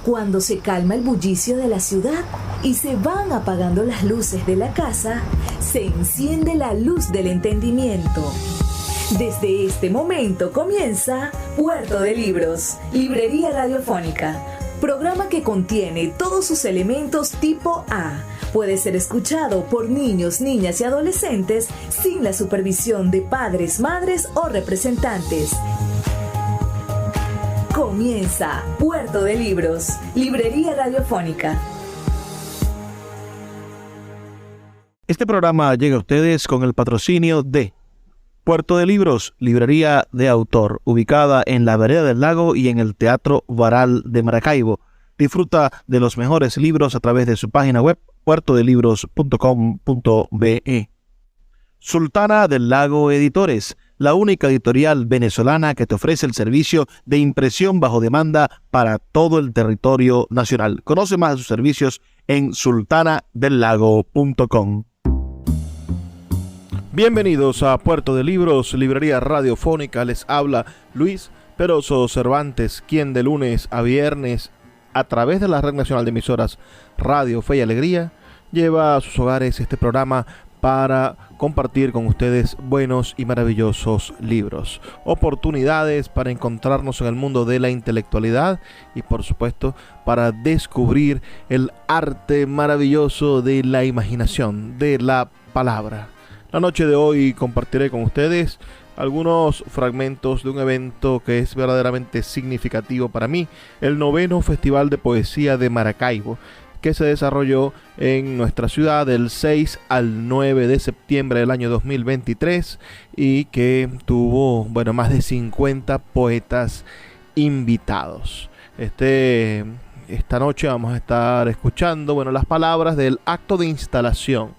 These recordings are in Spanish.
Cuando se calma el bullicio de la ciudad y se van apagando las luces de la casa, se enciende la luz del entendimiento. Desde este momento comienza Puerto de Libros, Librería Radiofónica, programa que contiene todos sus elementos tipo A. Puede ser escuchado por niños, niñas y adolescentes sin la supervisión de padres, madres o representantes. Comienza Puerto de Libros, Librería Radiofónica. Este programa llega a ustedes con el patrocinio de Puerto de Libros, librería de autor, ubicada en la Vereda del Lago y en el Teatro Varal de Maracaibo. Disfruta de los mejores libros a través de su página web, puertodelibros.com.be. Sultana del Lago Editores, la única editorial venezolana que te ofrece el servicio de impresión bajo demanda para todo el territorio nacional. Conoce más de sus servicios en sultanadelago.com. Bienvenidos a Puerto de Libros, librería radiofónica. Les habla Luis Peroso Cervantes, quien de lunes a viernes, a través de la Red Nacional de Emisoras Radio Fe y Alegría, lleva a sus hogares este programa para compartir con ustedes buenos y maravillosos libros, oportunidades para encontrarnos en el mundo de la intelectualidad y, por supuesto, para descubrir el arte maravilloso de la imaginación, de la palabra. La noche de hoy compartiré con ustedes algunos fragmentos de un evento que es verdaderamente significativo para mí, el 9º Festival de Poesía de Maracaibo, que se desarrolló en nuestra ciudad del 6 al 9 de septiembre del año 2023 y que tuvo, más de 50 poetas invitados. Esta noche vamos a estar escuchando, las palabras del acto de instalación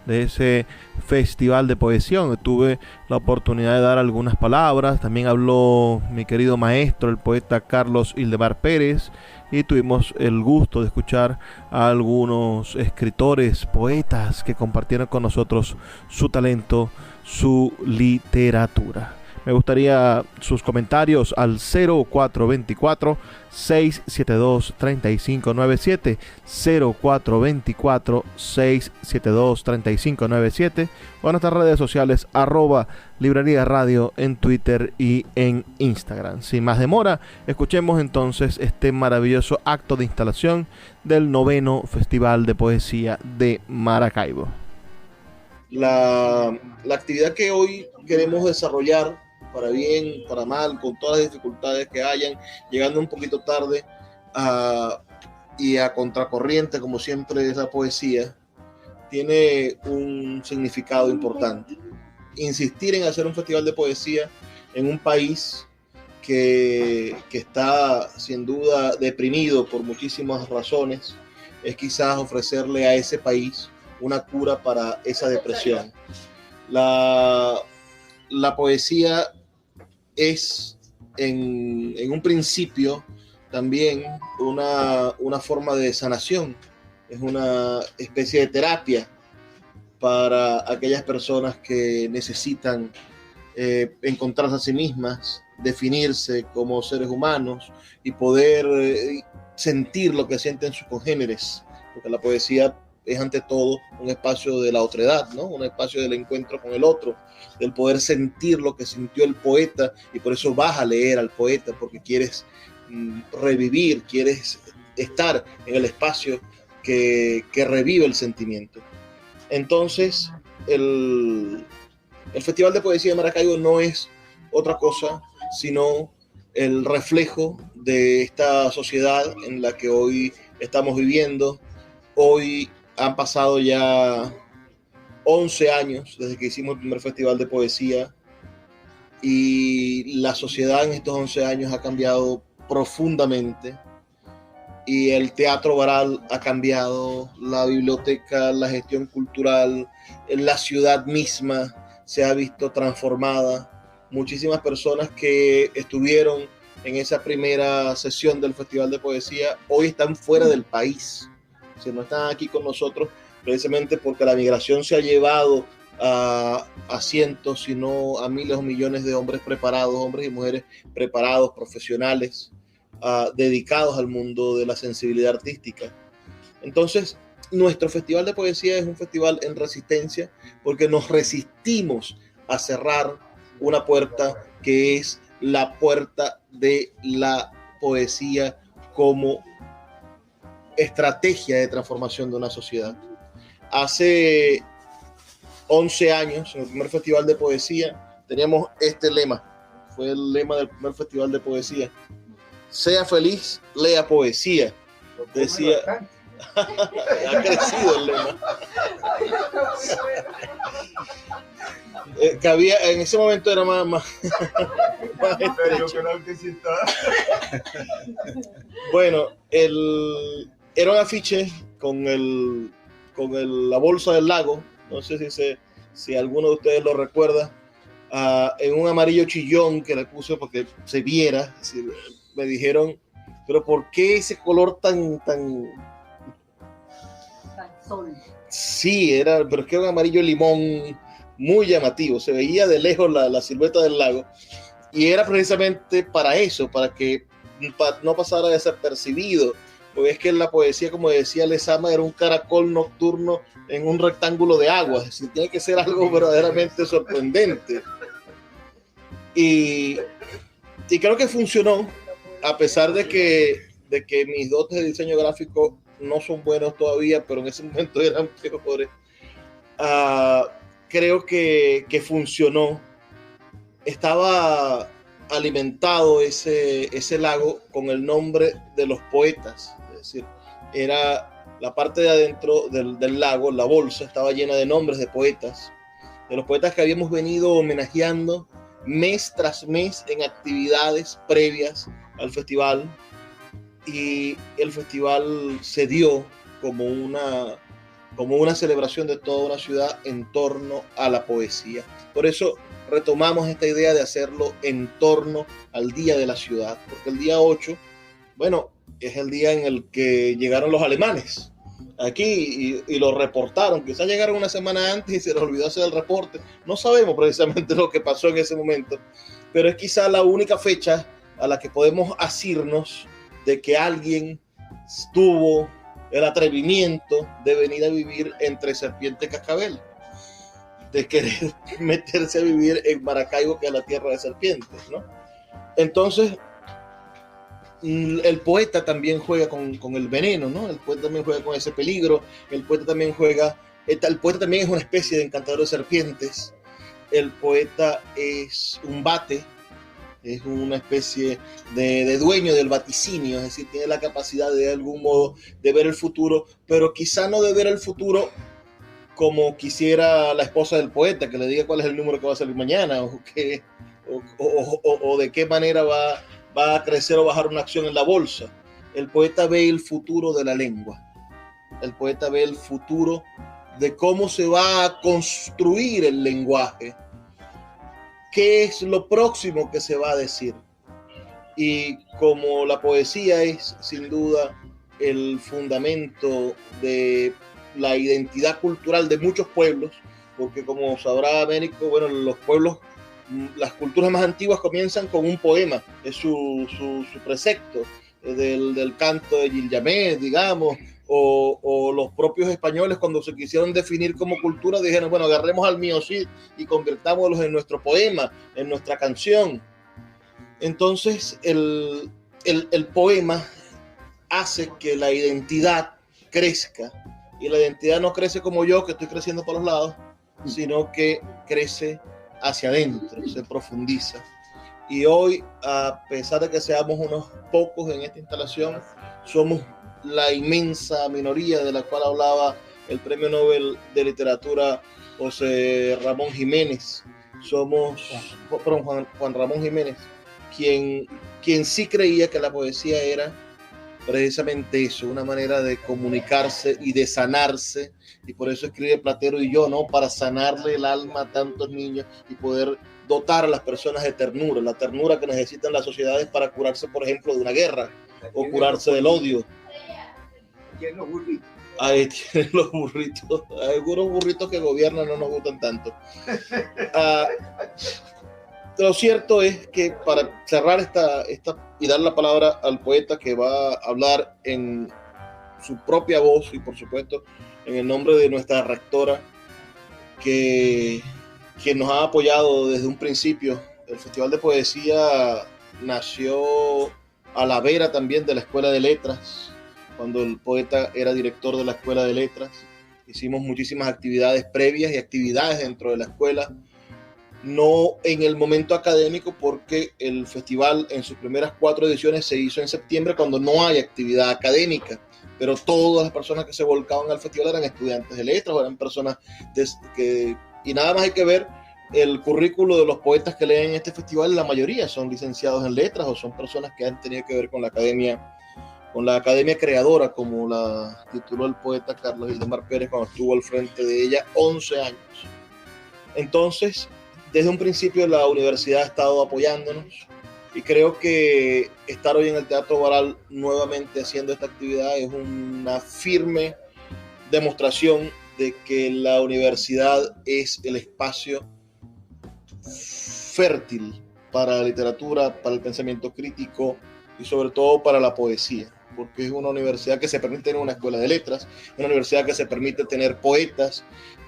de ese festival de poesía, donde tuve la oportunidad de dar algunas palabras. También habló mi querido maestro, el poeta Carlos Ildemar Pérez, y tuvimos el gusto de escuchar a algunos escritores, poetas que compartieron con nosotros su talento, su literatura. Me gustaría sus comentarios al 0424-672-3597, 0424-672-3597, o en nuestras redes sociales, @Librería Radio en Twitter y en Instagram. Sin más demora, escuchemos entonces este maravilloso acto de instalación del 9º Festival de Poesía de Maracaibo. La actividad que hoy queremos desarrollar, para bien, para mal, con todas las dificultades que hayan, llegando un poquito tarde y a contracorriente, como siempre es la poesía, tiene un significado importante. Insistir en hacer un festival de poesía en un país que está sin duda deprimido por muchísimas razones, es quizás ofrecerle a ese país una cura para esa depresión. La poesía es en un principio también una forma de sanación, es una especie de terapia para aquellas personas que necesitan encontrarse a sí mismas, definirse como seres humanos y poder sentir lo que sienten sus congéneres, porque la poesía es ante todo un espacio de la otredad, ¿no? Un espacio del encuentro con el otro, del poder sentir lo que sintió el poeta, y por eso vas a leer al poeta, porque quieres revivir, quieres estar en el espacio que revive el sentimiento. Entonces, el Festival de Poesía de Maracaibo no es otra cosa sino el reflejo de esta sociedad en la que hoy estamos viviendo. Hoy han pasado ya 11 años desde que hicimos el primer festival de poesía, y la sociedad en estos 11 años ha cambiado profundamente, y el Teatro Varal ha cambiado, la biblioteca, la gestión cultural, la ciudad misma se ha visto transformada. Muchísimas personas que estuvieron en esa primera sesión del Festival de Poesía hoy están fuera del país. Si no están aquí con nosotros, precisamente porque la migración se ha llevado a cientos, si no a miles o millones de hombres preparados, hombres y mujeres preparados, profesionales, dedicados al mundo de la sensibilidad artística. Entonces, nuestro festival de poesía es un festival en resistencia porque nos resistimos a cerrar una puerta que es la puerta de la poesía como estrategia de transformación de una sociedad. Hace 11 años, en el primer festival de poesía, teníamos este lema. Fue el lema del primer festival de poesía. Sea feliz, lea poesía. Decía, ha crecido el lema. Que había, en ese momento era más estrecho. Bueno, era un afiche con la bolsa del lago. No sé si alguno de ustedes lo recuerda. En un amarillo chillón que le puse porque se viera. Me dijeron, pero ¿por qué ese color tan sol? Sí, pero es que era un amarillo limón muy llamativo. Se veía de lejos la silueta del lago. Y era precisamente para eso, para que no pasara desapercibido. Porque es que la poesía, como decía Lezama, era un caracol nocturno en un rectángulo de agua. Es decir, tiene que ser algo verdaderamente sorprendente. Y creo que funcionó, a pesar de que mis dotes de diseño gráfico no son buenos todavía, pero en ese momento eran peores. Creo que funcionó. Estaba alimentado ese lago con el nombre de los poetas. Es decir, era la parte de adentro del lago, la bolsa, estaba llena de nombres de poetas que habíamos venido homenajeando mes tras mes en actividades previas al festival, y el festival se dio como una celebración de toda una ciudad en torno a la poesía. Por eso retomamos esta idea de hacerlo en torno al Día de la Ciudad, porque el día 8, bueno, es el día en el que llegaron los alemanes aquí y lo reportaron. Quizás llegaron una semana antes y se les olvidó hacer el reporte. No sabemos precisamente lo que pasó en ese momento, pero es quizá la única fecha a la que podemos asirnos de que alguien tuvo el atrevimiento de venir a vivir entre Serpiente y Cascabel, de querer meterse a vivir en Maracaibo, que es la tierra de serpientes, ¿no? Entonces, el poeta también juega con el veneno, ¿no? El poeta también juega con ese peligro. El poeta también es una especie de encantador de serpientes. El poeta es un vate, es una especie de dueño del vaticinio, es decir, tiene la capacidad de algún modo de ver el futuro, pero quizá no de ver el futuro como quisiera la esposa del poeta, que le diga cuál es el número que va a salir mañana, o de qué manera va a crecer o bajar una acción en la bolsa. El poeta ve el futuro de la lengua. El poeta ve el futuro de cómo se va a construir el lenguaje. ¿Qué es lo próximo que se va a decir? Y como la poesía es sin duda el fundamento de la identidad cultural de muchos pueblos, porque como sabrá Américo, bueno, los pueblos, las culturas más antiguas comienzan con un poema, es su precepto, del canto de Gilgamesh, digamos, o los propios españoles cuando se quisieron definir como cultura dijeron, bueno, agarremos al mío Cid y convirtámoslos en nuestro poema, en nuestra canción. Entonces el poema hace que la identidad crezca, y la identidad no crece como yo, que estoy creciendo por los lados, sino que crece hacia adentro, se profundiza. Y hoy, a pesar de que seamos unos pocos en esta instalación, somos la inmensa minoría de la cual hablaba el Premio Nobel de Literatura José Ramón Jiménez. Juan Ramón Jiménez, quien sí creía que la poesía era precisamente eso, una manera de comunicarse y de sanarse, y por eso escribe Platero y yo, ¿no? Para sanarle el alma a tantos niños y poder dotar a las personas de ternura, la ternura que necesitan las sociedades para curarse, por ejemplo, de una guerra o curarse del odio. ¿Quién los burritos? Ahí tienen los burritos. Algunos burritos que gobiernan no nos gustan tanto. lo cierto es que para cerrar esta y dar la palabra al poeta que va a hablar en su propia voz y por supuesto en el nombre de nuestra rectora que nos ha apoyado desde un principio. El Festival de Poesía nació a la vera también de la Escuela de Letras, cuando el poeta era director de la Escuela de Letras. Hicimos muchísimas actividades previas y actividades dentro de la escuela, no en el momento académico, porque el festival en sus primeras 4 ediciones se hizo en septiembre, cuando no hay actividad académica, pero todas las personas que se volcaban al festival eran estudiantes de letras o eran personas y nada más hay que ver el currículo de los poetas que leen este festival. La mayoría son licenciados en letras o son personas que han tenido que ver con la academia creadora, como la tituló el poeta Carlos Ildemar Pérez cuando estuvo al frente de ella 11 años. Entonces, desde un principio la universidad ha estado apoyándonos y creo que estar hoy en el Teatro Baral nuevamente haciendo esta actividad es una firme demostración de que la universidad es el espacio fértil para la literatura, para el pensamiento crítico y sobre todo para la poesía, porque es una universidad que se permite tener una escuela de letras, una universidad que se permite tener poetas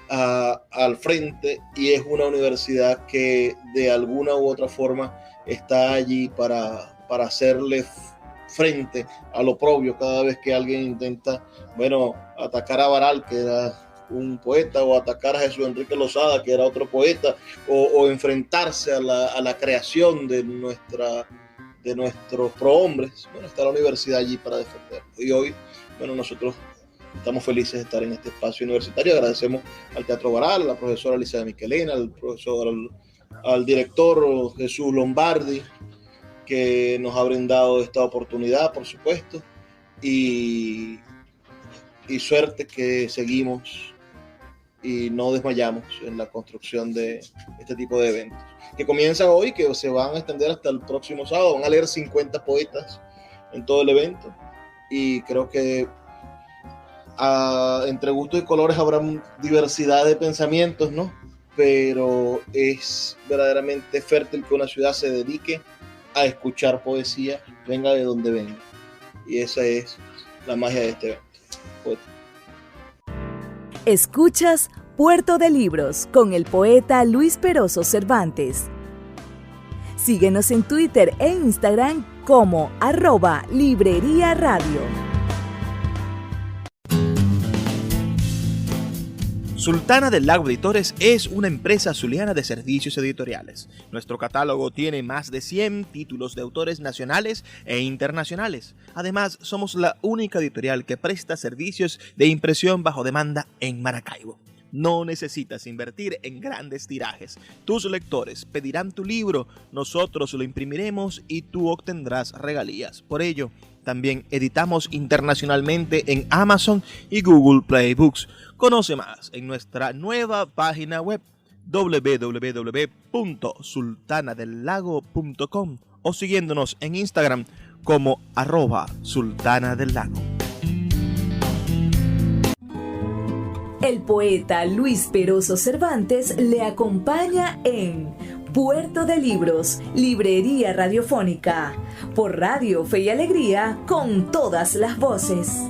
al frente, y es una universidad que de alguna u otra forma está allí para hacerle frente a lo oprobio cada vez que alguien intenta, atacar a Baral, que era un poeta, o atacar a Jesús Enrique Lozada, que era otro poeta, o enfrentarse a la creación de nuestros prohombres. Está la universidad allí para defenderlo. Y hoy, nosotros estamos felices de estar en este espacio universitario. Agradecemos al Teatro Baral, a la profesora Alicia Michelena, al director Jesús Lombardi, que nos ha brindado esta oportunidad, por supuesto, y suerte que seguimos y no desmayamos en la construcción de este tipo de eventos, que comienzan hoy, que se van a extender hasta el próximo sábado. Van a leer 50 poetas en todo el evento, y creo que entre gustos y colores habrá diversidad de pensamientos, ¿no? Pero es verdaderamente fértil que una ciudad se dedique a escuchar poesía, venga de donde venga, y esa es la magia de este evento. Escuchas Puerto de Libros con el poeta Luis Peroso Cervantes. Síguenos en Twitter e Instagram como @Librería Radio. Sultana del Lago Editores es una empresa zuliana de servicios editoriales. Nuestro catálogo tiene más de 100 títulos de autores nacionales e internacionales. Además, somos la única editorial que presta servicios de impresión bajo demanda en Maracaibo. No necesitas invertir en grandes tirajes. Tus lectores pedirán tu libro, nosotros lo imprimiremos y tú obtendrás regalías. Por ello, también editamos internacionalmente en Amazon y Google Play Books. Conoce más en nuestra nueva página web www.sultanadelago.com o siguiéndonos en Instagram como @sultanadelago. El poeta Luis Peroso Cervantes le acompaña en Puerto de Libros, Librería Radiofónica, por Radio Fe y Alegría, con todas las voces.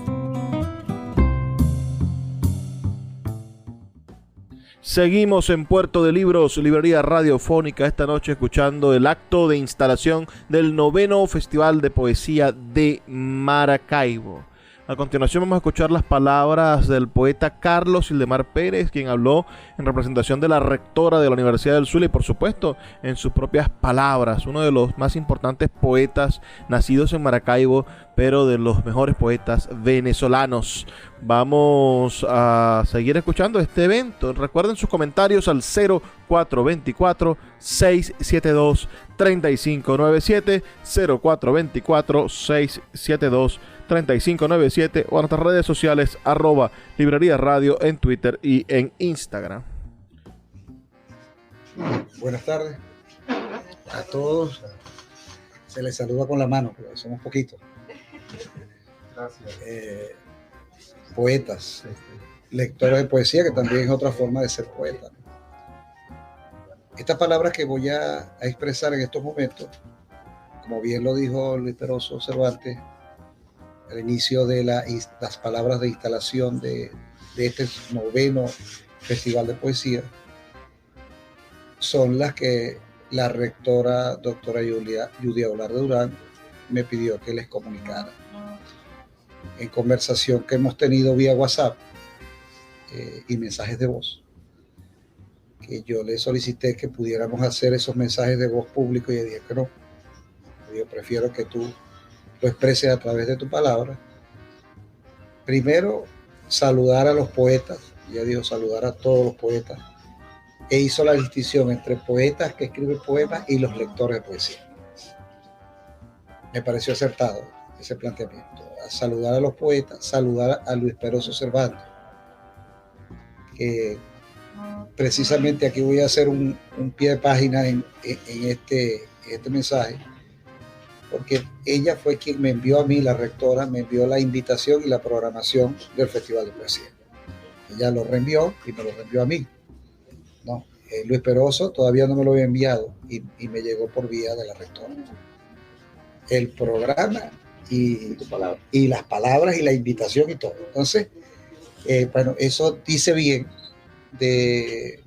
Seguimos en Puerto de Libros, Librería Radiofónica, esta noche escuchando el acto de instalación del 9º Festival de Poesía de Maracaibo. A continuación vamos a escuchar las palabras del poeta Carlos Ildemar Pérez, quien habló en representación de la rectora de la Universidad del Zulia y por supuesto en sus propias palabras, uno de los más importantes poetas nacidos en Maracaibo, pero de los mejores poetas venezolanos. Vamos a seguir escuchando este evento. Recuerden sus comentarios al 0424-672-3597, 0424-672-3597 o a nuestras redes sociales @Librería Radio en Twitter y en Instagram. Buenas tardes a todos. Se les saluda con la mano, pero somos poquitos. Gracias. Poetas, lectores de poesía, que también es otra forma de ser poeta. Estas palabras que voy a expresar en estos momentos, como bien lo dijo Luis Peroso Cervantes, al inicio de las palabras de instalación de este 9º Festival de Poesía, son las que la rectora doctora Yudia Olarde Durán me pidió que les comunicara. En conversación que hemos tenido vía WhatsApp y mensajes de voz, que yo le solicité que pudiéramos hacer esos mensajes de voz públicos y ella dije que no. Yo prefiero que tú lo expreses a través de tu palabra. Primero, saludar a los poetas. Ella dijo saludar a todos los poetas. E hizo la distinción entre poetas que escriben poemas y los lectores de poesía. Me pareció acertado ese planteamiento. Saludar a los poetas, saludar a Luis Peroso Cervantes, que precisamente aquí voy a hacer un pie de página en este mensaje, porque ella fue quien me envió a mí, la rectora, me envió la invitación y la programación del Festival de Poesía. Ella lo reenvió y me lo reenvió a mí. ¿No? Luis Peroso todavía no me lo había enviado y me llegó por vía de la rectora. El programa y las palabras y la invitación y todo. Entonces, bueno, eso dice bien de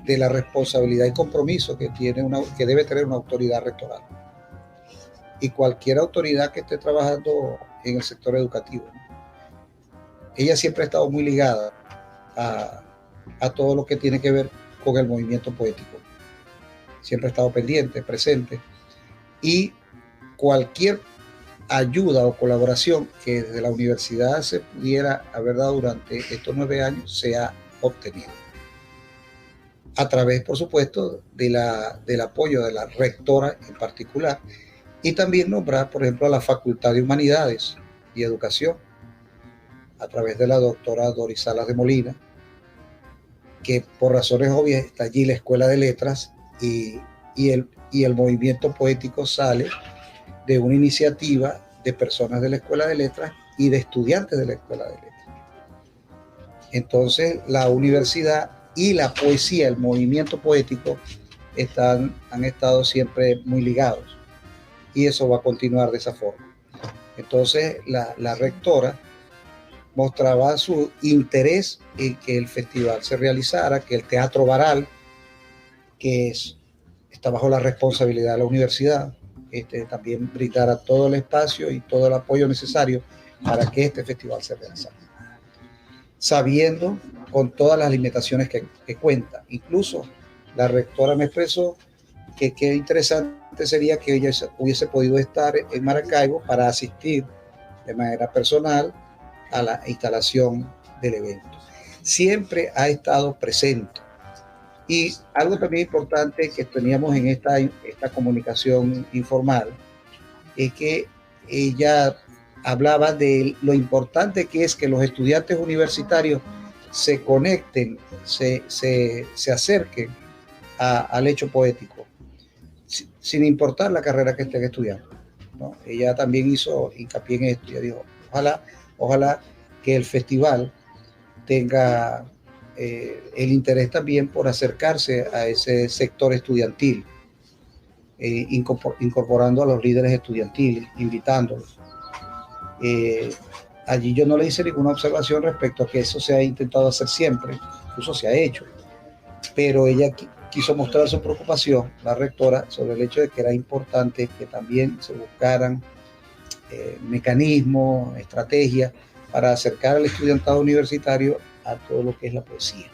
la responsabilidad y compromiso que debe tener una autoridad rectoral y cualquier autoridad que esté trabajando en el sector educativo. Ella siempre ha estado muy ligada a todo lo que tiene que ver con el movimiento poético. Siempre ha estado pendiente, presente, y cualquier ayuda o colaboración que desde la universidad se pudiera haber dado durante estos 9 años se ha obtenido. A través, por supuesto, del apoyo de la rectora en particular, y también nombrar, por ejemplo, a la Facultad de Humanidades y Educación, a través de la doctora Doris Salas de Molina, que por razones obvias está allí la Escuela de Letras y el movimiento poético sale de una iniciativa de personas de la Escuela de Letras y de estudiantes de la Escuela de Letras. Entonces, la universidad y la poesía, el movimiento poético, han estado siempre muy ligados. Y eso va a continuar de esa forma. Entonces, la rectora mostraba su interés en que el festival se realizara, que el Teatro Baral, que está bajo la responsabilidad de la universidad, también brindara todo el espacio y todo el apoyo necesario para que este festival se realizara. Sabiendo con todas las limitaciones que cuenta. Incluso la rectora me expresó que qué interesante sería que ella hubiese podido estar en Maracaibo para asistir de manera personal a la instalación del evento. Siempre ha estado presente. Y algo también importante que teníamos en esta comunicación informal es que ella hablaba de lo importante que es que los estudiantes universitarios se conecten, se acerquen al hecho poético, sin importar la carrera que estén estudiando, ¿no? Ella también hizo hincapié en esto. Ella dijo, ojalá que el festival tenga el interés también por acercarse a ese sector estudiantil, incorporando a los líderes estudiantiles, invitándolos. Allí yo no le hice ninguna observación respecto a que eso se ha intentado hacer siempre, incluso se ha hecho, pero ella quiso mostrar su preocupación, la rectora, sobre el hecho de que era importante que también se buscaran mecanismos, estrategias para acercar al estudiantado universitario a todo lo que es la poesía.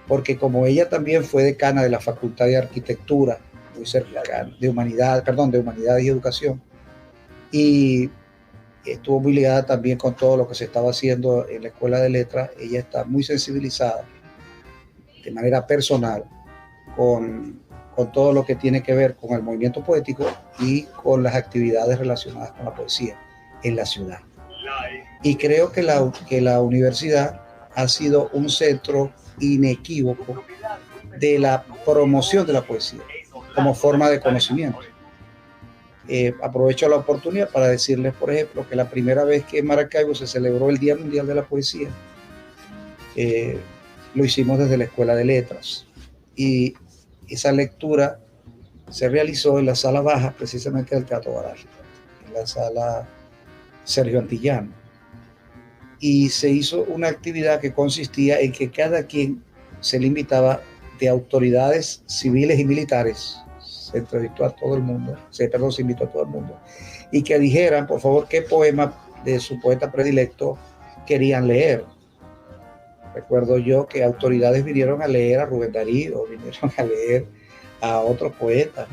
Porque como ella también fue decana de la Facultad de Arquitectura, de Humanidades y Educación, y estuvo muy ligada también con todo lo que se estaba haciendo en la Escuela de Letras, ella está muy sensibilizada de manera personal con todo lo que tiene que ver con el movimiento poético y con las actividades relacionadas con la poesía en la ciudad. Y creo que la universidad ha sido un centro inequívoco de la promoción de la poesía como forma de conocimiento. Aprovecho la oportunidad para decirles, por ejemplo, que la primera vez que en Maracaibo se celebró el Día Mundial de la Poesía, lo hicimos desde la Escuela de Letras. y esa lectura se realizó en la sala baja, precisamente del Teatro Baral, en la sala Sergio Antillano. Y se hizo una actividad que consistía en que cada quien se le invitaba de autoridades civiles y militares, se entrevistó a todo el mundo, se invitó a todo el mundo, y que dijeran, por favor, qué poema de su poeta predilecto querían leer. Recuerdo yo que autoridades vinieron a leer a Rubén Darío, vinieron a leer a otros poetas.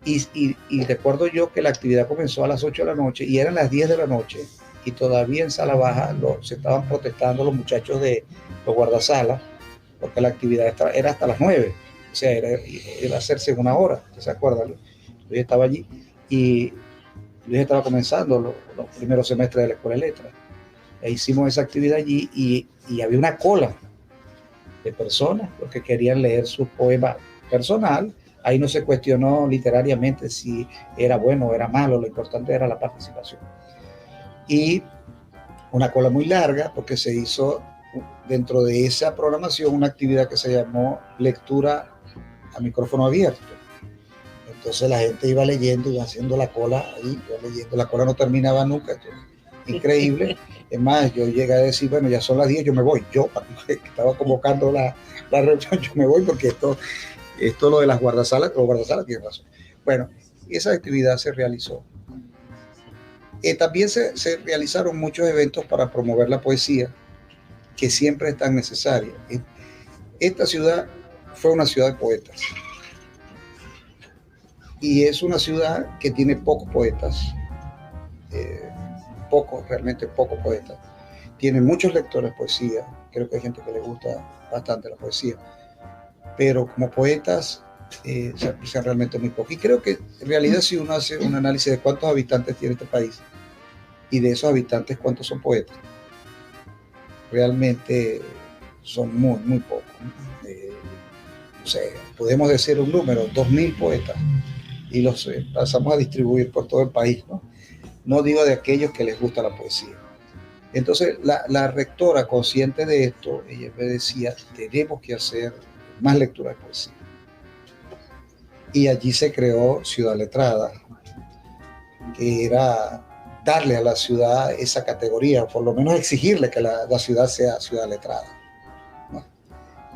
Y recuerdo yo que la actividad comenzó a las 8 de la noche y eran las 10 de la noche y todavía en sala baja se estaban protestando los muchachos de los guardasalas porque la actividad era hasta las 9. O sea, iba a hacerse en una hora, ¿se acuerdan? Luis estaba allí y Luis estaba comenzando los primeros semestres de la Escuela de Letras. E hicimos esa actividad allí y había una cola de personas que querían leer su poema personal. Ahí no se cuestionó literariamente si era bueno o era malo, lo importante era la participación. Y una cola muy larga porque se hizo dentro de esa programación una actividad que se llamó lectura a micrófono abierto. Entonces la gente iba leyendo, iba haciendo la cola ahí, iba leyendo, la cola no terminaba nunca, increíble. Es más, yo llegué a decir, bueno, ya son las 10, yo me voy. Yo, que estaba convocando la reunión, yo me voy porque esto lo de las guardasalas, los guardasalas tienen razón. Bueno, esa actividad se realizó. También se realizaron muchos eventos para promover la poesía, que siempre es tan necesaria. Esta ciudad fue una ciudad de poetas. Y es una ciudad que tiene pocos poetas, realmente pocos poetas. Tiene muchos lectores de poesía, creo que hay gente que le gusta bastante la poesía, pero como poetas se aprecian realmente muy poco. Y creo que en realidad si uno hace un análisis de cuántos habitantes tiene este país y de esos habitantes cuántos son poetas, realmente son muy, muy pocos. No sé, podemos decir un número, 2.000 poetas, y los pasamos a distribuir por todo el país, ¿no? No digo de aquellos que les gusta la poesía. Entonces, la rectora, consciente de esto, ella me decía, tenemos que hacer más lectura de poesía. Y allí se creó Ciudad Letrada, que era darle a la ciudad esa categoría, o por lo menos exigirle que la ciudad sea ciudad letrada, ¿no?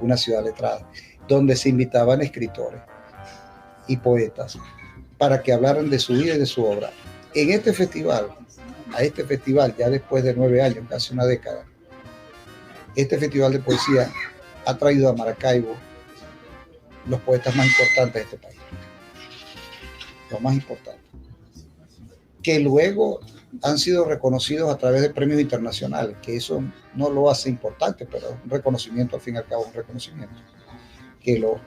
Una ciudad letrada, donde se invitaban escritores y poetas para que hablaran de su vida y de su obra. En este festival, ya después de 9 años, casi una década, este festival de poesía ha traído a Maracaibo los poetas más importantes de este país. Los más importantes. Que luego han sido reconocidos a través de premios internacionales, que eso no lo hace importante, pero un reconocimiento, al fin y al cabo, un reconocimiento que lo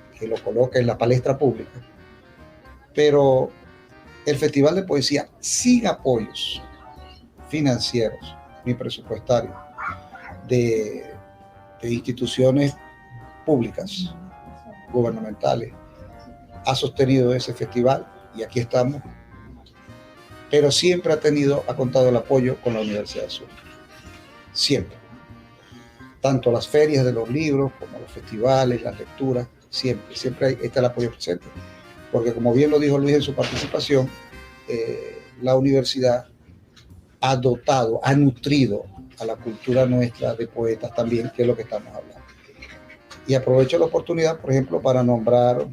coloca en la palestra pública. Pero el Festival de Poesía, sin apoyos financieros ni presupuestarios de instituciones públicas, gubernamentales, ha sostenido ese festival y aquí estamos, pero siempre ha contado el apoyo con la Universidad del Sur. Siempre. Tanto las ferias de los libros como los festivales, las lecturas, siempre está el apoyo presente. Porque como bien lo dijo Luis en su participación, la universidad ha nutrido a la cultura nuestra de poetas también, que es lo que estamos hablando. Y aprovecho la oportunidad, por ejemplo, para nombrar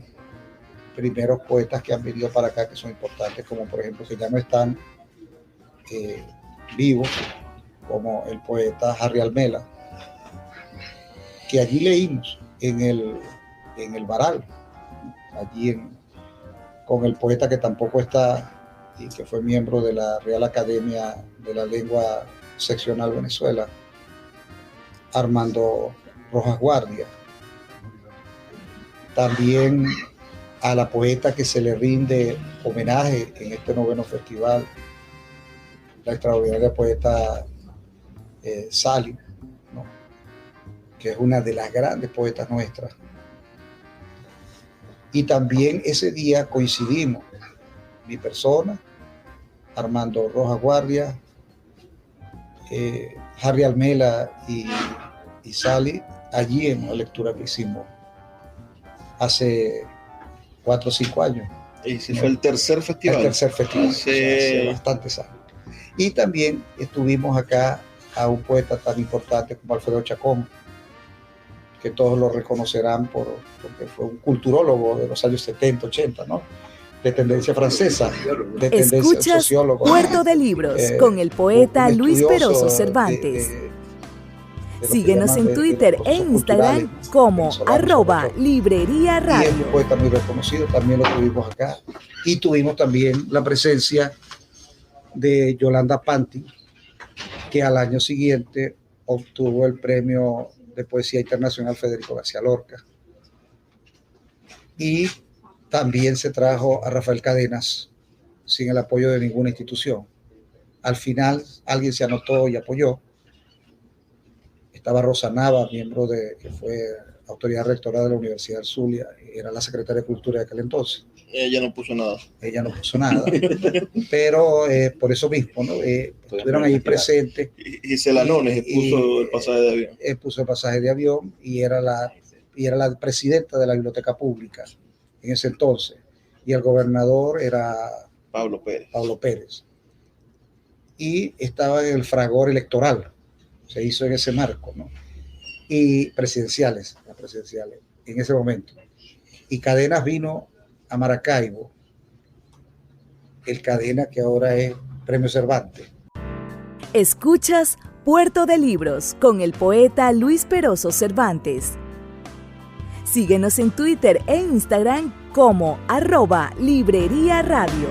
primeros poetas que han venido para acá, que son importantes, como por ejemplo, que ya no están vivos, como el poeta Harry Almela, que allí leímos en el Baral, allí con el poeta que tampoco está y que fue miembro de la Real Academia de la Lengua Seccional Venezuela, Armando Rojas Guardia. También a la poeta que se le rinde homenaje en este 9º festival, la extraordinaria poeta Sally, ¿no? Que es una de las grandes poetas nuestras. Y también ese día coincidimos, mi persona, Armando Rojas Guardia, Harry Almela y Sally, allí en la lectura que hicimos hace 4 o 5 años. Y si fue el tercer festival. El tercer festival, Sí. hace bastantes años. Y también estuvimos acá a un poeta tan importante como Alfredo Chacón, que todos lo reconocerán porque fue un culturólogo de los años 70, 80, ¿no? De tendencia francesa, de tendencia Escuchas sociólogo. Puerto de Libros con el poeta un Luis estudioso Peroso Cervantes. de lo que Síguenos llaman en Twitter de e Instagram culturales como venezolanos, @Librería y es Radio. un poeta muy reconocido, también lo tuvimos acá. Y tuvimos también la presencia de Yolanda Panti, que al año siguiente obtuvo el premio de Poesía Internacional Federico García Lorca. Y también se trajo a Rafael Cadenas sin el apoyo de ninguna institución. Al final alguien se anotó y apoyó. Estaba Rosa Nava, miembro que fue autoridad rectora de la Universidad del Zulia, era la secretaria de Cultura de aquel entonces. Ella no puso nada. Ella no puso nada, pero por eso mismo, ¿no? Estuvieron ahí presentes. Y Celanones puso el pasaje de avión. Puso el pasaje de avión y era la presidenta de la Biblioteca Pública en ese entonces. Y el gobernador era Pablo Pérez. Y estaba en el fragor electoral, se hizo en ese marco, ¿no? Y las presidenciales, en ese momento. Y Cadenas vino a Maracaibo, el Cadena que ahora es Premio Cervantes. Escuchas Puerto de Libros con el poeta Luis Peroso Cervantes. Síguenos en Twitter e Instagram como @Librería Radio.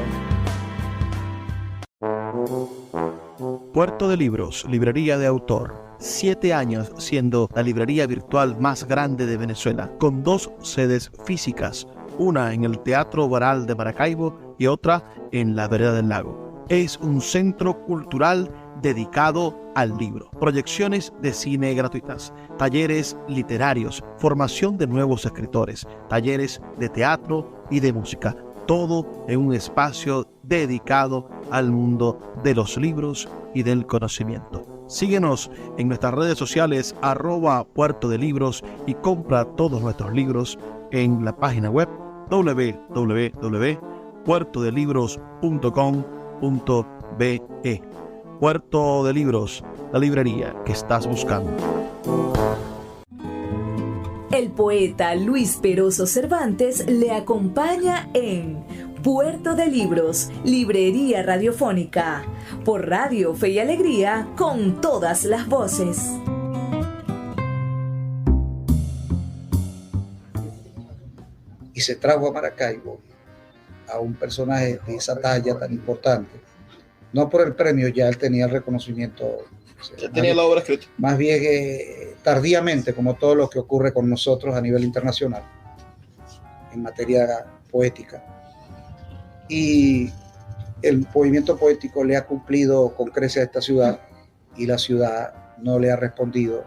Puerto de Libros, librería de autor. 7 años siendo la librería virtual más grande de Venezuela, con 2 sedes físicas, una en el Teatro Baral de Maracaibo y otra en la Vereda del Lago. Es un centro cultural dedicado al libro, proyecciones de cine gratuitas, talleres literarios, formación de nuevos escritores, talleres de teatro y de música, todo en un espacio dedicado al mundo de los libros y del conocimiento. Síguenos en nuestras redes sociales @Puerto de Libros y compra todos nuestros libros en la página web www.puertodelibros.com.be. Puerto de Libros, la librería que estás buscando. El poeta Luis Peroso Cervantes le acompaña en Puerto de Libros, librería radiofónica, por Radio Fe y Alegría, con todas las voces. Y se trajo a Maracaibo a un personaje de esa talla tan importante. No por el premio, ya él tenía el reconocimiento. Ya tenía la obra escrita. Más bien tardíamente, como todo lo que ocurre con nosotros a nivel internacional, en materia poética. Y el movimiento poético le ha cumplido con creces a esta ciudad y la ciudad no le ha respondido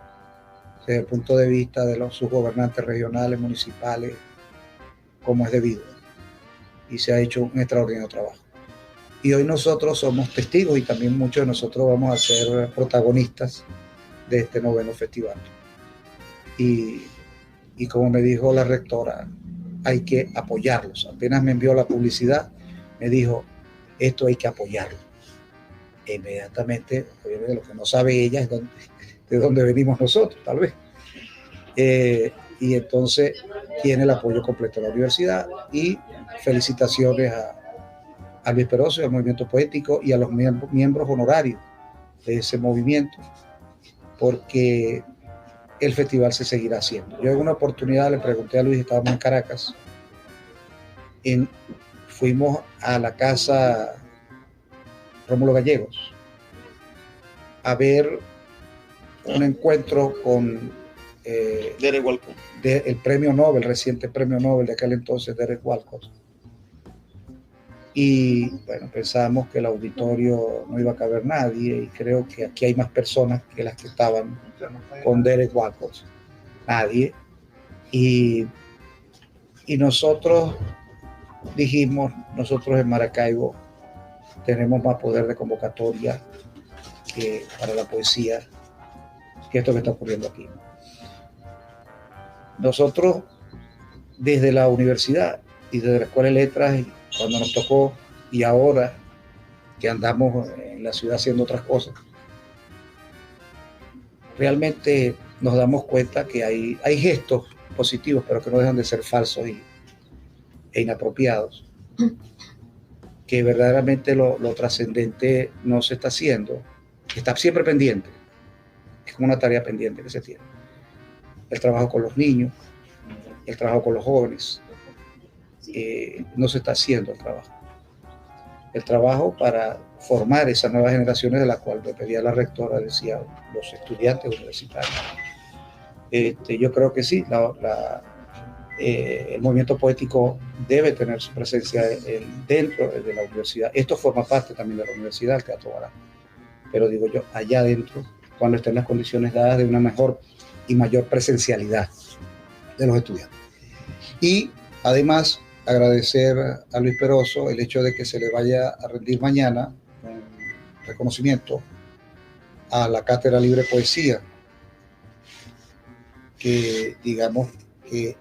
desde el punto de vista de sus gobernantes regionales, municipales, como es debido. Y se ha hecho un extraordinario trabajo. Y hoy nosotros somos testigos y también muchos de nosotros vamos a ser protagonistas de este 9º festival. Y como me dijo la rectora, hay que apoyarlos. Apenas me envió la publicidad, me dijo, esto hay que apoyarlo. E inmediatamente, obviamente lo que no sabe ella es de dónde venimos nosotros, tal vez. Y entonces tiene el apoyo completo de la universidad y felicitaciones a Luis Peroso y al movimiento poético y a los miembros honorarios de ese movimiento, porque el festival se seguirá haciendo. Yo en una oportunidad le pregunté a Luis, estábamos en Caracas, fuimos a la casa Rómulo Gallegos a ver un encuentro con Derek Walcott, el premio Nobel, reciente premio Nobel de aquel entonces, Derek Walcott. Y bueno, pensábamos que el auditorio no iba a caber nadie y creo que aquí hay más personas que las que estaban con Derek Walcott. Nadie. Y nosotros dijimos, nosotros en Maracaibo tenemos más poder de convocatoria para la poesía que esto que está ocurriendo aquí. Nosotros desde la universidad y desde la Escuela de Letras, y cuando nos tocó, y ahora que andamos en la ciudad haciendo otras cosas, realmente nos damos cuenta que hay gestos positivos, pero que no dejan de ser falsos e inapropiados, que verdaderamente lo trascendente no se está haciendo, está siempre pendiente, es como una tarea pendiente que se tiene. El trabajo con los niños, el trabajo con los jóvenes, no se está haciendo el trabajo. El trabajo para formar esas nuevas generaciones de las cuales me pedía la rectora, decía, los estudiantes universitarios. Yo creo que sí, el movimiento poético debe tener su presencia dentro de la universidad. Esto forma parte también de la universidad, el Teatro Barán. Pero digo yo, allá adentro, cuando estén las condiciones dadas de una mejor y mayor presencialidad de los estudiantes. Y además, agradecer a Luis Peroso el hecho de que se le vaya a rendir mañana un reconocimiento a la Cátedra Libre Poesía, que digamos que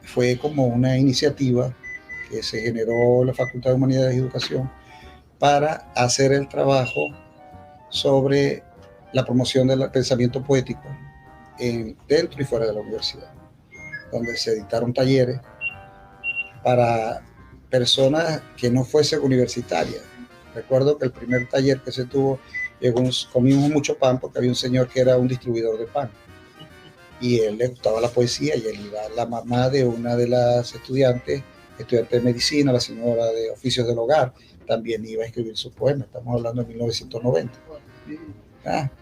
fue como una iniciativa que se generó en la Facultad de Humanidades y Educación para hacer el trabajo sobre la promoción del pensamiento poético dentro y fuera de la universidad, donde se dictaron talleres para personas que no fuesen universitarias. Recuerdo que el primer taller que se tuvo, comimos mucho pan porque había un señor que era un distribuidor de pan y él le gustaba la poesía, y él iba, la mamá de una de las estudiante de medicina, la señora de oficios del hogar, también iba a escribir sus poemas. Estamos hablando de 1990.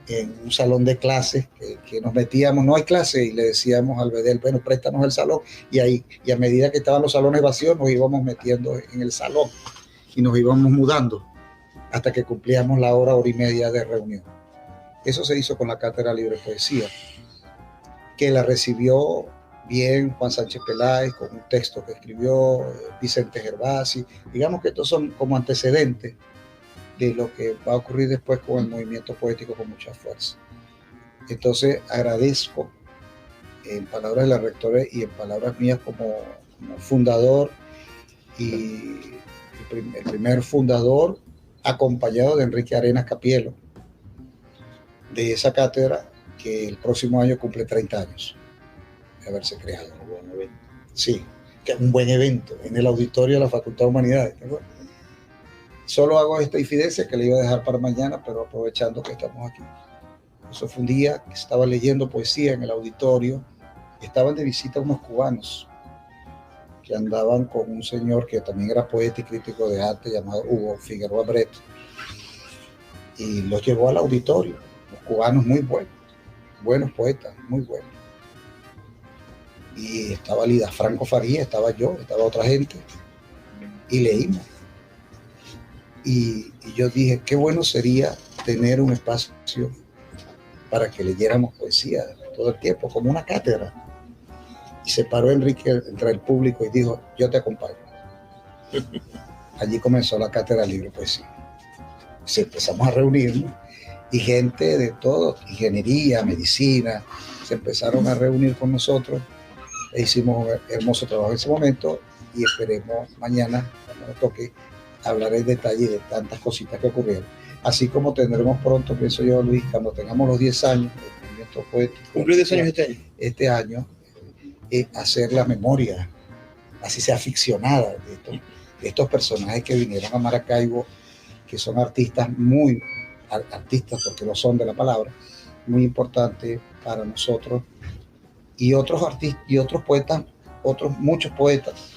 En un salón de clases que nos metíamos, no hay clase, y le decíamos al bedel, bueno, préstanos el salón, y a medida que estaban los salones vacíos nos íbamos metiendo en el salón y nos íbamos mudando hasta que cumplíamos la hora y media de reunión. Eso se hizo con la Cátedra Libre Poesía, que la recibió bien Juan Sánchez Peláez con un texto que escribió Vicente Gervasi. Digamos que estos son como antecedentes de lo que va a ocurrir después con el movimiento poético con mucha fuerza. Entonces agradezco, en palabras de la rectora y en palabras mías como fundador, y el primer fundador, acompañado de Enrique Arenas Capielo, de esa cátedra que el próximo año cumple 30 años de haberse creado. Sí, que es un buen evento en el auditorio de la Facultad de Humanidades. ¿Te acuerdas? Solo hago esta infidencia que le iba a dejar para mañana, pero aprovechando que estamos aquí. Eso fue un día que estaba leyendo poesía en el auditorio. Estaban de visita unos cubanos que andaban con un señor que también era poeta y crítico de arte llamado Hugo Figueroa Brett, y los llevó al auditorio. Los cubanos muy buenos poetas, muy buenos. Y estaba Lida Franco Faría, estaba yo, estaba otra gente, y leímos. Y yo dije, qué bueno sería tener un espacio para que leyéramos poesía todo el tiempo, como una cátedra. Y se paró Enrique entre el público y dijo, yo te acompaño. Allí comenzó la Cátedra Libre Poesía. Se empezamos a reunirnos, y gente de todo, ingeniería, medicina, se empezaron a reunir con nosotros. E hicimos un hermoso trabajo en ese momento, y esperemos mañana, cuando nos toque, hablar en detalle de tantas cositas que ocurrieron. Así como tendremos pronto, pienso yo, Luis, cuando tengamos los 10 años del movimiento poético. ¿Cumple 10 años este año? Hacer la memoria, así sea ficcionada, de estos personajes que vinieron a Maracaibo, que son artistas porque lo son de la palabra, muy importantes para nosotros, y otros artistas y otros poetas, muchos poetas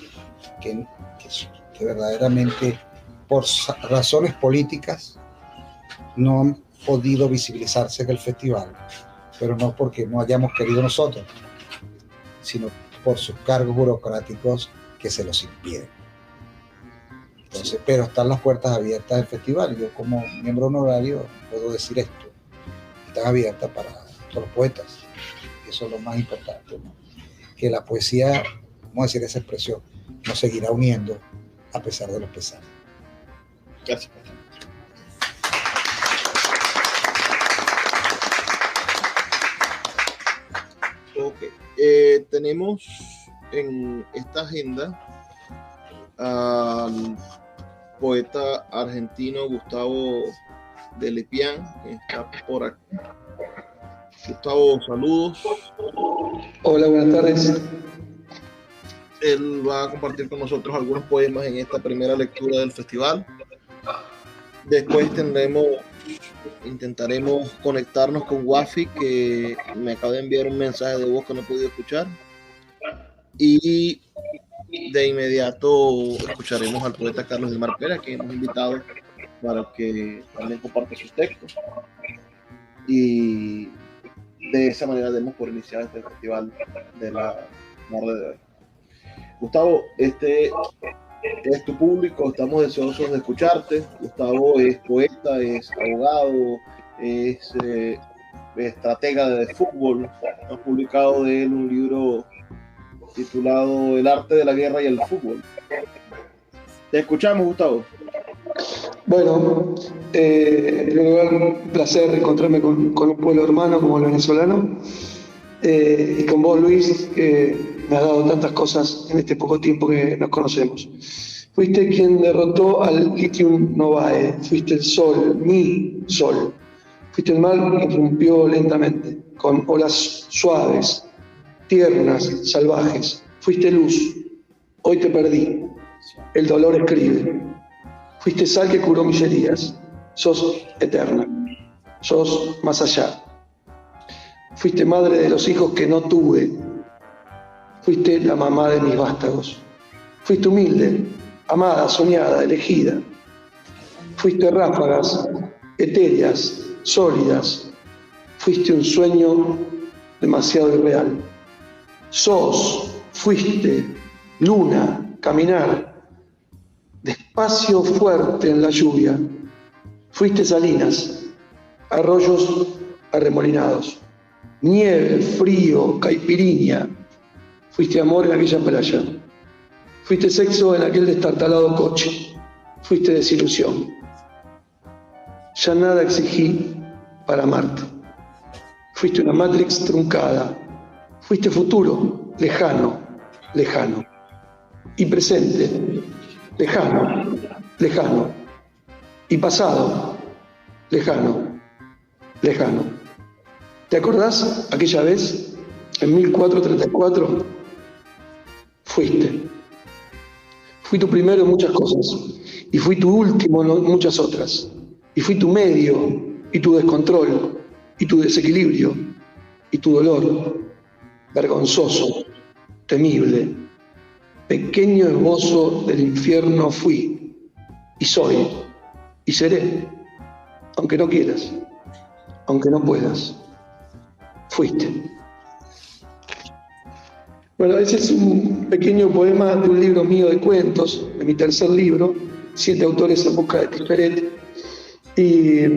que verdaderamente por razones políticas no han podido visibilizarse en el festival, pero no porque no hayamos querido nosotros, sino por sus cargos burocráticos que se los impiden. Entonces, pero están las puertas abiertas del festival. Yo, como miembro honorario, puedo decir esto: están abiertas para todos los poetas. Eso es lo más importante, ¿no? Que la poesía, vamos a decir esa expresión, nos seguirá uniendo a pesar de los pesares. Gracias. Ok. Tenemos en esta agenda al poeta argentino Gustavo de Lepián, que está por aquí. Gustavo, saludos. Hola, buenas tardes. Él va a compartir con nosotros algunos poemas en esta primera lectura del festival. Después intentaremos conectarnos con Wafi, que me acaba de enviar un mensaje de voz que no he podido escuchar. Y de inmediato escucharemos al poeta Carlos Gilmar Pérez, que hemos invitado para que también comparta sus textos. Y de esa manera demos por iniciado este festival de la tarde de hoy. Gustavo, este es tu público, estamos deseosos de escucharte. Gustavo es poeta, es abogado, es estratega de fútbol. Ha publicado de él un libro titulado El arte de la guerra y el fútbol. Te escuchamos, Gustavo. Bueno, en primer lugar, un placer encontrarme con un pueblo hermano como el venezolano, y con vos, Luis, que me has dado tantas cosas en este poco tiempo que nos conocemos. Fuiste quien derrotó al Lithium Novae, fuiste el sol, mi sol. Fuiste el mar que irrumpió lentamente, con olas suaves, tiernas, salvajes. Fuiste luz, hoy te perdí, el dolor escribe. Fuiste sal que curó mis heridas, sos eterna, sos más allá. Fuiste madre de los hijos que no tuve, fuiste la mamá de mis vástagos. Fuiste humilde, amada, soñada, elegida. Fuiste ráfagas, etéreas, sólidas. Fuiste un sueño demasiado irreal. Fuiste luna, caminar, despacio fuerte en la lluvia. Fuiste salinas, arroyos arremolinados, nieve, frío, caipirinha. Fuiste amor en aquella playa. Fuiste sexo en aquel destartalado coche. Fuiste desilusión. Ya nada exigí para amarte. Fuiste una Matrix truncada. Fuiste futuro, lejano, lejano. Y presente, lejano, lejano. Y pasado, lejano, lejano. ¿Te acordás aquella vez, en 1434? Fuiste. Fui tu primero en muchas cosas, y fui tu último en muchas otras. Y fui tu medio, y tu descontrol, y tu desequilibrio, y tu dolor, vergonzoso, temible. Pequeño esbozo del infierno fui, y soy, y seré, aunque no quieras, aunque no puedas. Fuiste. Bueno, ese es un pequeño poema de un libro mío de cuentos, de mi tercer libro, 7 autores en busca de Tiferet. Y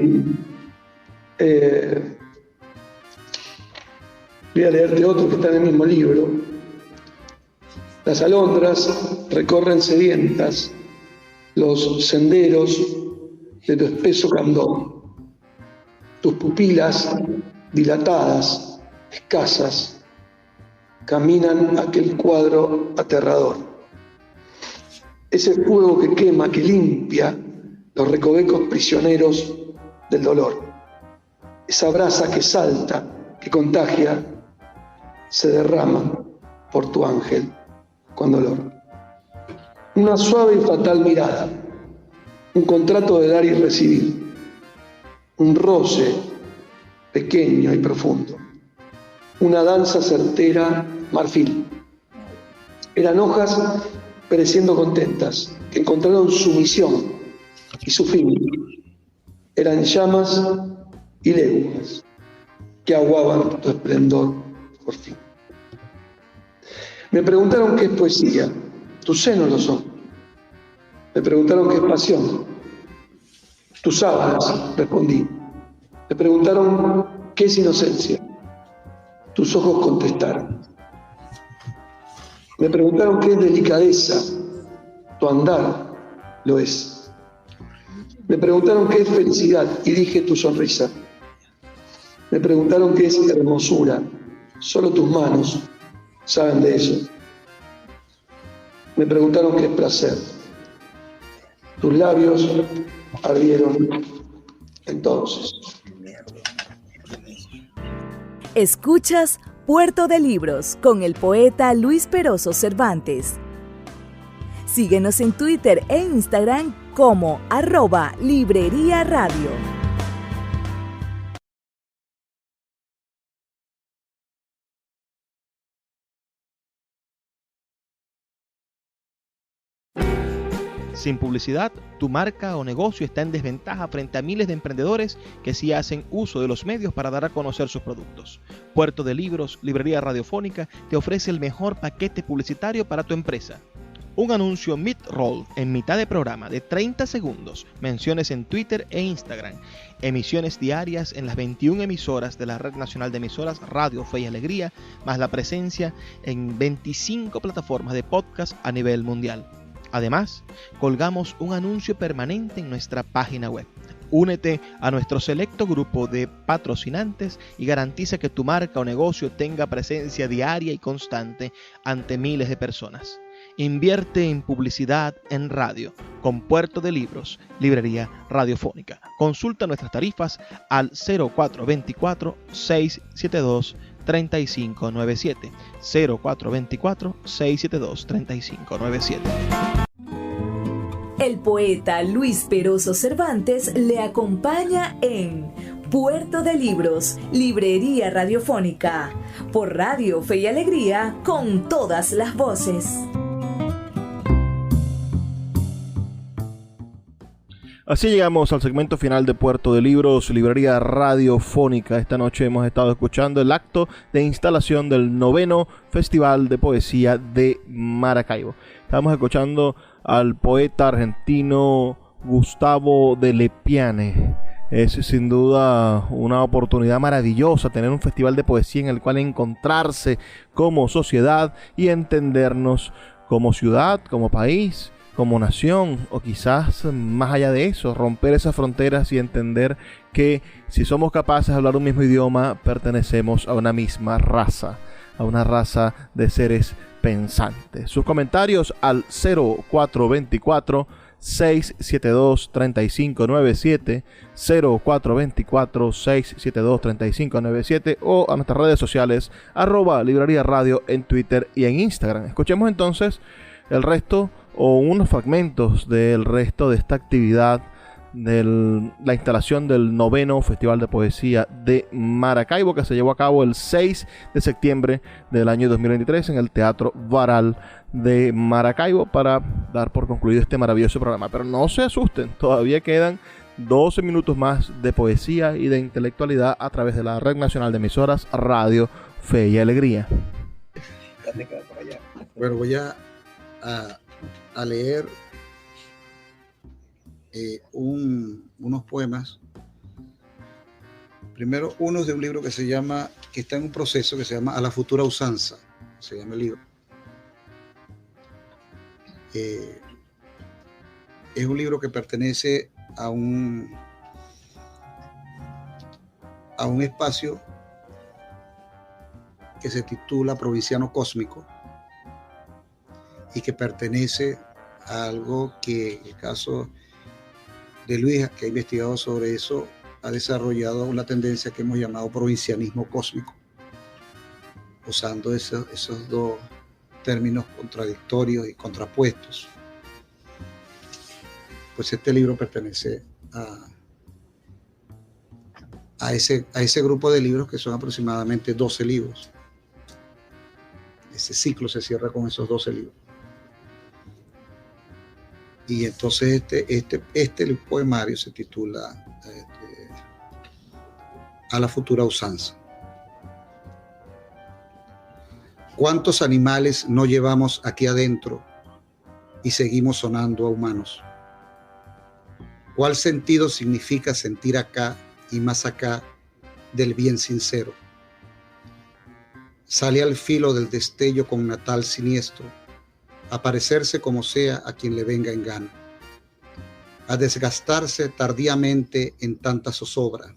voy a leerte otro que está en el mismo libro. Las alondras recorren sedientas los senderos de tu espeso candor. Tus pupilas dilatadas, escasas, caminan aquel cuadro aterrador. Ese fuego que quema, que limpia los recovecos prisioneros del dolor. Esa brasa que salta, que contagia, se derrama por tu ángel con dolor. Una suave y fatal mirada, un contrato de dar y recibir, un roce pequeño y profundo, una danza certera, marfil. Eran hojas pereciendo contentas, que encontraron su misión y su fin. Eran llamas y leguas que aguaban tu esplendor por fin. Me preguntaron qué es poesía, tus senos lo son. Me preguntaron qué es pasión, tus sábanas, respondí. Me preguntaron qué es inocencia, tus ojos contestaron. Me preguntaron qué es delicadeza, tu andar lo es. Me preguntaron qué es felicidad y dije tu sonrisa. Me preguntaron qué es hermosura, solo tus manos saben de eso. Me preguntaron qué es placer. Tus labios ardieron entonces. Escuchas Puerto de Libros con el poeta Luis Peroso Cervantes. Síguenos en Twitter e Instagram como @Librería Radio. Sin publicidad, tu marca o negocio está en desventaja frente a miles de emprendedores que sí hacen uso de los medios para dar a conocer sus productos. Puerto de Libros, Librería Radiofónica, te ofrece el mejor paquete publicitario para tu empresa. Un anuncio mid-roll en mitad de programa de 30 segundos, menciones en Twitter e Instagram, emisiones diarias en las 21 emisoras de la Red Nacional de Emisoras Radio Fe y Alegría, más la presencia en 25 plataformas de podcast a nivel mundial. Además, colgamos un anuncio permanente en nuestra página web. Únete a nuestro selecto grupo de patrocinantes y garantiza que tu marca o negocio tenga presencia diaria y constante ante miles de personas. Invierte en publicidad en radio con Puerto de Libros, Librería Radiofónica. Consulta nuestras tarifas al 0424-672-3597. 0424-672-3597. El poeta Luis Peroso Cervantes le acompaña en Puerto de Libros, Librería Radiofónica, por Radio Fe y Alegría, con todas las voces. Así llegamos al segmento final de Puerto de Libros, Librería Radiofónica. Esta noche hemos estado escuchando el acto de instalación del 9º Festival de Poesía de Maracaibo. Estamos escuchando al poeta argentino Gustavo de Lepiane. Es sin duda una oportunidad maravillosa tener un festival de poesía en el cual encontrarse como sociedad y entendernos como ciudad, como país, como nación, o quizás más allá de eso, romper esas fronteras y entender que si somos capaces de hablar un mismo idioma, pertenecemos a una misma raza, a una raza de seres pensantes. Sus comentarios al 0424-672-3597, 0424-672-3597 o a nuestras redes sociales @Librería Radio en Twitter y en Instagram. Escuchemos entonces el resto o unos fragmentos del resto de esta actividad de la instalación del 9º Festival de Poesía de Maracaibo, que se llevó a cabo el 6 de septiembre del año 2023 en el Teatro Varal de Maracaibo, para dar por concluido este maravilloso programa. Pero no se asusten, todavía quedan 12 minutos más de poesía y de intelectualidad a través de la Red Nacional de Emisoras Radio Fe y Alegría. Bueno, voy a leer unos poemas. Primero, uno es de un libro que está en un proceso que se llama A la futura usanza, se llama el libro. Es un libro que pertenece a un espacio que se titula Provinciano Cósmico y que pertenece a algo que, en el caso de Luis, que ha investigado sobre eso, ha desarrollado una tendencia que hemos llamado provincianismo cósmico, usando esos dos términos contradictorios y contrapuestos. Pues este libro pertenece a ese grupo de libros, que son aproximadamente 12 libros. Ese ciclo se cierra con esos 12 libros. Y entonces el poemario se titula A la futura usanza. ¿Cuántos animales no llevamos aquí adentro y seguimos sonando a humanos? ¿Cuál sentido significa sentir acá y más acá del bien sincero? Sale al filo del destello con natal siniestro, a parecerse como sea a quien le venga en gana, a desgastarse tardíamente en tanta zozobra.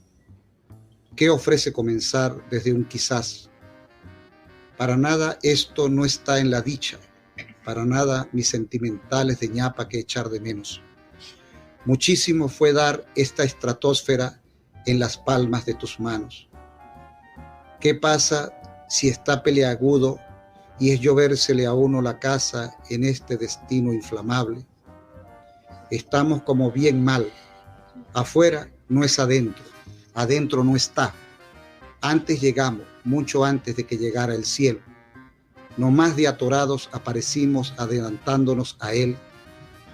¿Qué ofrece comenzar desde un quizás? Para nada esto no está en la dicha, para nada mis sentimentales de ñapa que echar de menos. Muchísimo fue dar esta estratosfera en las palmas de tus manos. ¿Qué pasa si está peleagudo y es llovérsele a uno la casa en este destino inflamable? Estamos como bien mal. Afuera no es adentro, adentro no está. Antes llegamos, mucho antes de que llegara el cielo. No más de atorados aparecimos adelantándonos a él.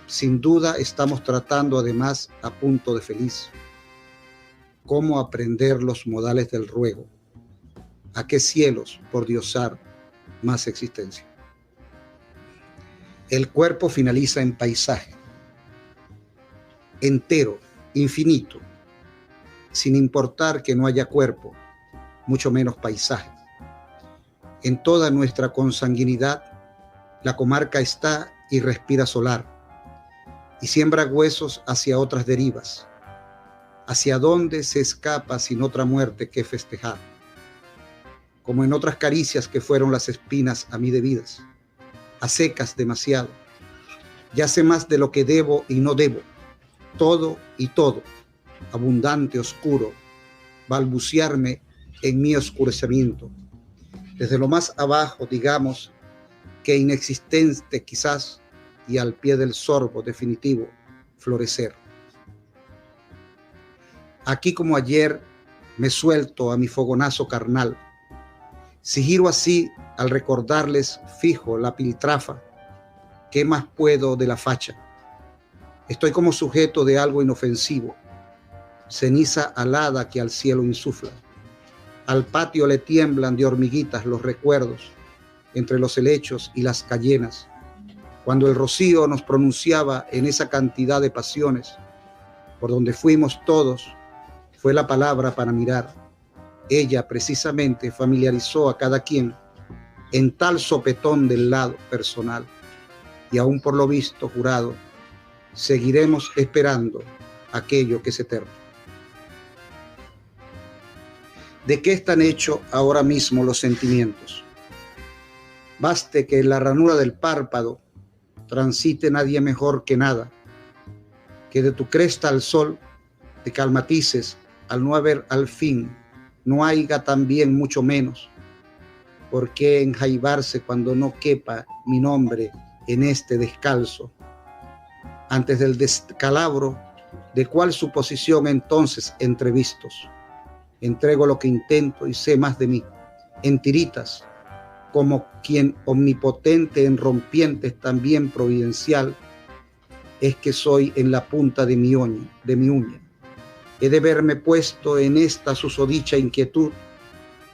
Sin duda estamos tratando además a punto de feliz. ¿Cómo aprender los modales del ruego? ¿A qué cielos, por diosar, más existencia? El cuerpo finaliza en paisaje, entero, infinito, sin importar que no haya cuerpo, mucho menos paisaje. En toda nuestra consanguinidad, la comarca está y respira solar, y siembra huesos hacia otras derivas. ¿Hacia dónde se escapa sin otra muerte que festejar? Como en otras caricias que fueron las espinas a mí debidas, a secas demasiado. Ya sé más de lo que debo y no debo, todo y todo, abundante, oscuro, balbucearme en mi oscurecimiento. Desde lo más abajo, digamos, que inexistente quizás, y al pie del sorbo definitivo, florecer. Aquí como ayer me suelto a mi fogonazo carnal. Si giro así, al recordarles fijo la piltrafa, ¿qué más puedo de la facha? Estoy como sujeto de algo inofensivo, ceniza alada que al cielo insufla. Al patio le tiemblan de hormiguitas los recuerdos, entre los helechos y las cayenas, cuando el rocío nos pronunciaba en esa cantidad de pasiones, por donde fuimos todos, fue la palabra para mirar. Ella precisamente familiarizó a cada quien en tal sopetón del lado personal, y aún por lo visto jurado, seguiremos esperando aquello que es eterno. ¿De qué están hechos ahora mismo los sentimientos? Baste que en la ranura del párpado transite nadie mejor que nada, que de tu cresta al sol te calmatices al no haber al fin, no haiga también mucho menos. ¿Por qué enjaibarse cuando no quepa mi nombre en este descalzo? Antes del descalabro, ¿de cuál suposición entonces entrevistos? Entrego lo que intento y sé más de mí, en tiritas, como quien omnipotente en rompientes también providencial, es que soy en la punta de mi uña. He de verme puesto en esta susodicha inquietud,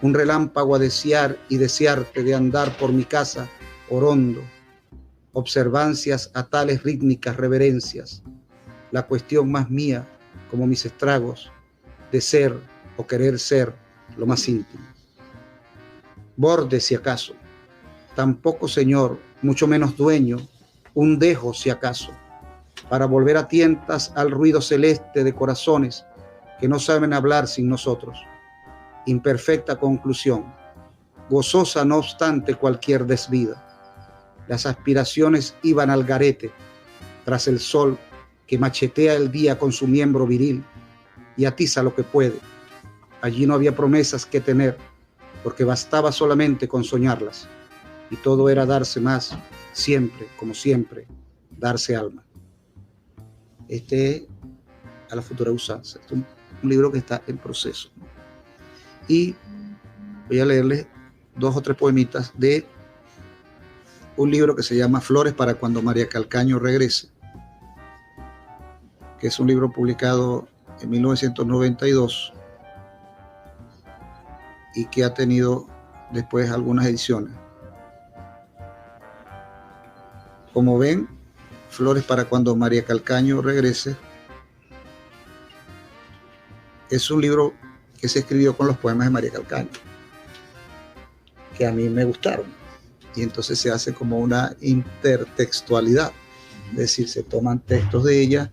un relámpago a desear y desearte de andar por mi casa orondo, observancias a tales rítmicas reverencias, la cuestión más mía, como mis estragos, de ser o querer ser lo más íntimo. Borde si acaso, tampoco señor, mucho menos dueño, un dejo si acaso, para volver a tientas al ruido celeste de corazones que no saben hablar sin nosotros. Imperfecta conclusión, gozosa no obstante cualquier desvida. Las aspiraciones iban al garete, tras el sol que machetea el día con su miembro viril y atiza lo que puede. Allí no había promesas que tener, porque bastaba solamente con soñarlas, y todo era darse más, siempre, como siempre, darse alma. A la futura usanza. Este es un libro que está en proceso, ¿no? Y voy a leerles 2 o 3 poemitas de un libro que se llama Flores para cuando María Calcaño regrese, que es un libro publicado en 1992 y que ha tenido después algunas ediciones. Como ven, Flores para cuando María Calcaño regrese es un libro que se escribió con los poemas de María Calcaño, que a mí me gustaron, y entonces se hace como una intertextualidad, es decir, se toman textos de ella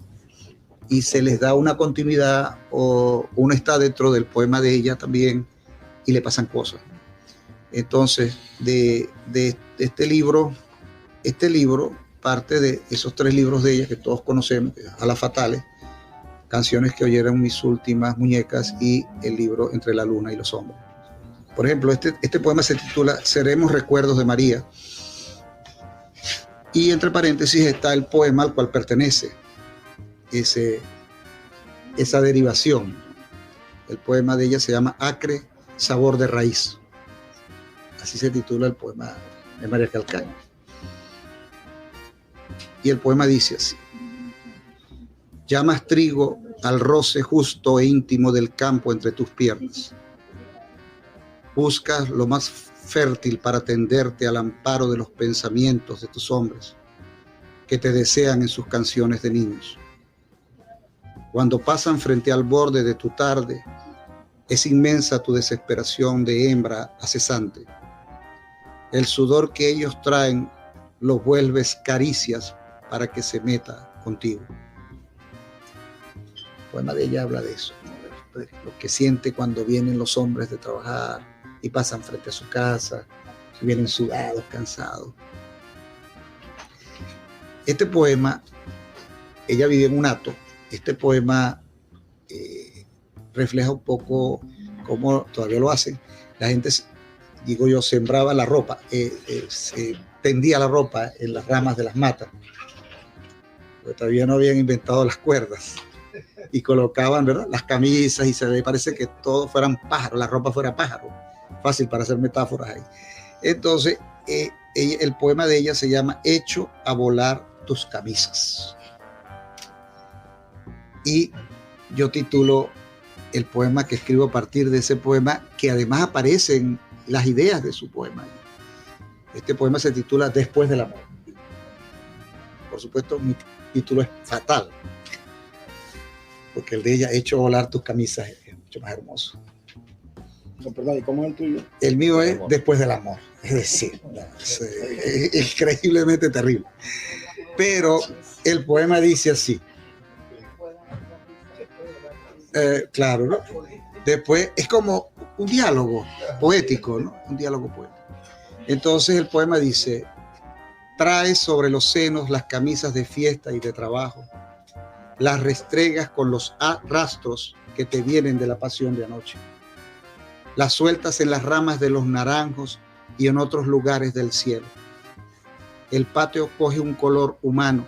y se les da una continuidad, o uno está dentro del poema de ella también y le pasan cosas. Entonces, de este libro este libro parte de esos 3 libros de ella que todos conocemos, Alas Fatales, Canciones que oyeron mis últimas muñecas y el libro Entre la luna y los hombres. Por ejemplo, este poema se titula Seremos recuerdos de María, y entre paréntesis está el poema al cual pertenece esa derivación. El poema de ella se llama Acre, sabor de raíz. Así se titula el poema de María Calcaño. Y el poema dice así: llamas trigo al roce justo e íntimo del campo entre tus piernas. Buscas lo más fértil para tenderte al amparo de los pensamientos de tus hombres que te desean en sus canciones de niños. Cuando pasan frente al borde de tu tarde, es inmensa tu desesperación de hembra acesante. El sudor que ellos traen lo vuelves caricias para que se meta contigo. El poema de ella habla de eso, ¿no? Lo que siente cuando vienen los hombres de trabajar y pasan frente a su casa, vienen sudados, cansados. Este poema, ella vivió en un hato. Este poema refleja un poco cómo todavía lo hacen. La gente, digo yo, sembraba la ropa, se tendía la ropa en las ramas de las matas, porque todavía no habían inventado las cuerdas, y colocaban, ¿verdad?, las camisas, y se le parece que todos fueran pájaros, la ropa fuera pájaro. Fácil para hacer metáforas ahí. Entonces, el poema de ella se llama Echo a volar tus camisas. Y yo titulo el poema que escribo a partir de ese poema, que además aparecen las ideas de su poema. Este poema se titula Después del amor. Por supuesto, mi título es fatal, porque el de ella, Echo a volar tus camisas, es mucho más hermoso. Perdón, ¿y cómo es el tuyo? El mío es Después del amor. Es decir, es increíblemente terrible. Pero el poema dice así. Claro, ¿no? Después es como un diálogo poético, ¿no? Un diálogo poético. Entonces el poema dice: traes sobre los senos las camisas de fiesta y de trabajo, las restregas con los rastros que te vienen de la pasión de anoche. Las sueltas en las ramas de los naranjos y en otros lugares del cielo. El patio coge un color humano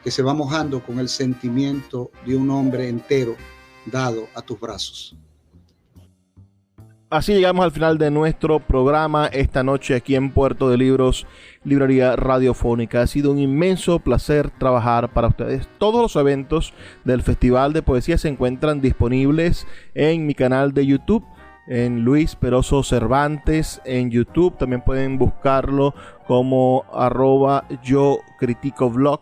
que se va mojando con el sentimiento de un hombre entero dado a tus brazos. Así llegamos al final de nuestro programa esta noche aquí en Puerto de Libros, Librería Radiofónica. Ha sido un inmenso placer trabajar para ustedes. Todos los eventos del Festival de Poesía se encuentran disponibles en mi canal de YouTube, en Luis Peroso Cervantes en YouTube. También pueden buscarlo como @yocriticoblog,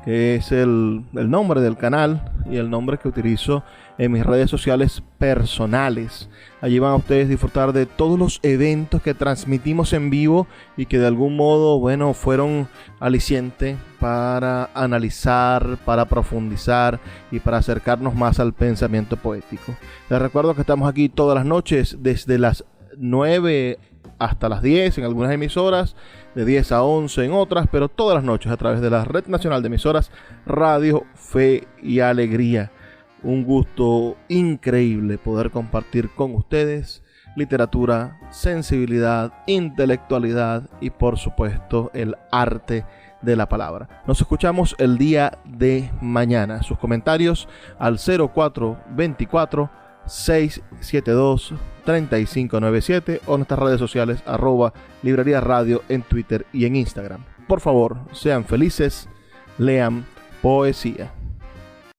que es el nombre del canal y el nombre que utilizo en mis redes sociales personales. Allí van a ustedes disfrutar de todos los eventos que transmitimos en vivo y que de algún modo, bueno, fueron aliciente para analizar, para profundizar y para acercarnos más al pensamiento poético. Les recuerdo que estamos aquí todas las noches desde las 9 hasta las 10 en algunas emisoras, de 10 a 11 en otras, pero todas las noches a través de la Red Nacional de Emisoras Radio Fe y Alegría. Un gusto increíble poder compartir con ustedes literatura, sensibilidad, intelectualidad y por supuesto el arte de la palabra. Nos escuchamos el día de mañana. Sus comentarios al 0424 672 3597 o nuestras redes sociales @Librería Radio en Twitter y en Instagram. Por favor, sean felices, lean poesía.